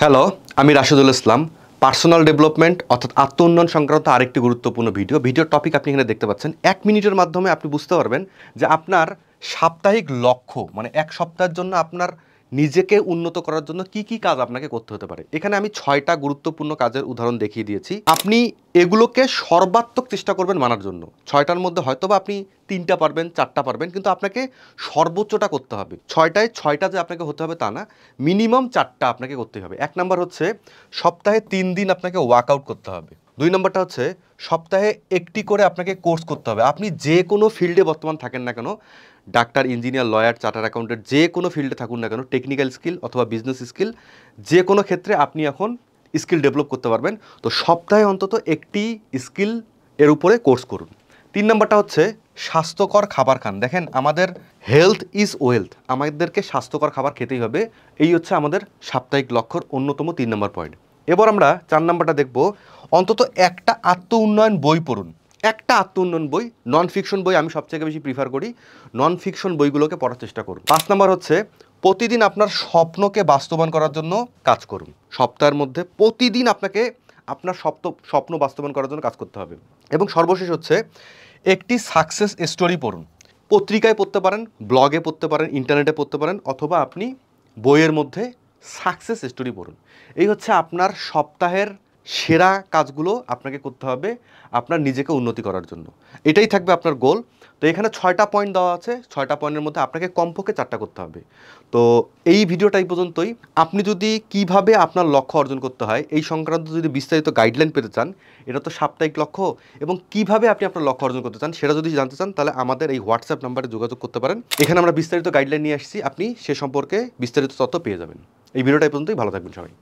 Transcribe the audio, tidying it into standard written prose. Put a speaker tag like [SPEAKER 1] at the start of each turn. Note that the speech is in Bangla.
[SPEAKER 1] হ্যালো, আমি রাশেদুল ইসলাম। পার্সোনাল ডেভেলপমেন্ট অর্থাৎ আত্ম উন্নয়ন সংক্রান্ত আরেকটি গুরুত্বপূর্ণ ভিডিওর টপিক আপনি এখানে দেখতে পাচ্ছেন। 1 মিনিটের মাধ্যমে আপনি বুঝতে পারবেন যে আপনার সাপ্তাহিক লক্ষ্য মানে এক সপ্তাহের জন্য আপনার নিজেকে উন্নত করার জন্য কি কি কাজ আপনাকে করতে হতে পারে। এখানে আমি 6টা গুরুত্বপূর্ণ কাজের উদাহরণ দেখিয়ে দিয়েছি। আপনি এগুলোকে সর্বাত্মক চেষ্টা করবেন মানার জন্য। 6টার মধ্যে হয়তোবা আপনি 3টা পারবেন, 4টা পারবেন, কিন্তু আপনাকে সর্বোচ্চটা করতে হবে। 6টায় 6টা যে আপনাকে হতে হবে তা না, মিনিমাম 4টা আপনাকে করতে হবে। 1 নাম্বার হচ্ছে সপ্তাহে 3 দিন আপনাকে ওয়ার্কআউট করতে হবে। 2 নম্বরটা হচ্ছে সপ্তাহে একটি করে আপনাকে কোর্স করতে হবে। আপনি যে কোনো ফিল্ডে বর্তমান থাকেন না কেন, doctor, engineer, lawyer, charter accountant, যে কোনো ফিল্ডে থাকুন না কেন, টেকনিক্যাল স্কিল অথবা বিজনেস স্কিল, যে কোনো ক্ষেত্রে আপনি এখন স্কিল ডেভেলপ করতে পারবেন। তো সপ্তাহে অন্তত একটি স্কিল এর উপরে কোর্স করুন। 3 নম্বরটা হচ্ছে স্বাস্থ্যকর খাবার খান। দেখেন, আমাদের হেলথ ইজ ওয়েলথ, আমাদেরকে স্বাস্থ্যকর খাবার খেতেই হবে। এই হচ্ছে আমাদের সাপ্তাহিক লক্ষ্যর অন্যতম 3 নম্বর পয়েন্ট। এবার আমরা 4 নম্বরটা দেখব, অন্তত একটা আত্ম উন্নয়ন বই পড়ুন। একটা আত্ম উন্নয়ন বই, নন ফিকশন বই আমি সবথেকে বেশি প্রিফার করি। নন ফিকশন বইগুলোকে পড়ার চেষ্টা করুন। 5 নম্বর হচ্ছে প্রতিদিন আপনার স্বপ্নকে বাস্তবায়ন করার জন্য কাজ করুন। সপ্তাহের মধ্যে প্রতিদিন আপনাকে আপনার স্বপ্ন বাস্তবায়ন করার জন্য কাজ করতে হবে। এবং সর্বশেষ হচ্ছে একটি সাকসেস স্টোরি পড়ুন। পত্রিকায় পড়তে পারেন, ব্লগে পড়তে পারেন, ইন্টারনেটে পড়তে পারেন, অথবা আপনি বইয়ের মধ্যে সাকসেস স্টোরি পড়ুন। এই হচ্ছে আপনার সপ্তাহের সেরা কাজগুলো আপনাকে করতে হবে আপনার নিজেকে উন্নতি করার জন্য। এটাই থাকবে আপনার গোল। তো এখানে 6টা পয়েন্ট দেওয়া আছে, 6টা পয়েন্টের মধ্যে আপনাকে কমপক্ষে 4টা করতে হবে। তো এই ভিডিওটা এই পর্যন্তই। আপনি যদি কিভাবে আপনার লক্ষ্য অর্জন করতে হয় এই সংক্রান্ত যদি বিস্তারিত গাইডলাইন পেতে চান, এটা তো সাপ্তাহিক লক্ষ্য, এবং কিভাবে আপনি আপনার লক্ষ্য অর্জন করতে চান সেটা যদি জানতে চান, তাহলে আমাদের এই হোয়াটসঅ্যাপ নাম্বারে যোগাযোগ করতে পারেন। এখানে আমরা বিস্তারিত গাইডলাইন নিয়ে আসছি, আপনি সে সম্পর্কে বিস্তারিত তথ্য পেয়ে যাবেন। এই ভিডিওটা এই পর্যন্তই। ভালো থাকবেন সবাই।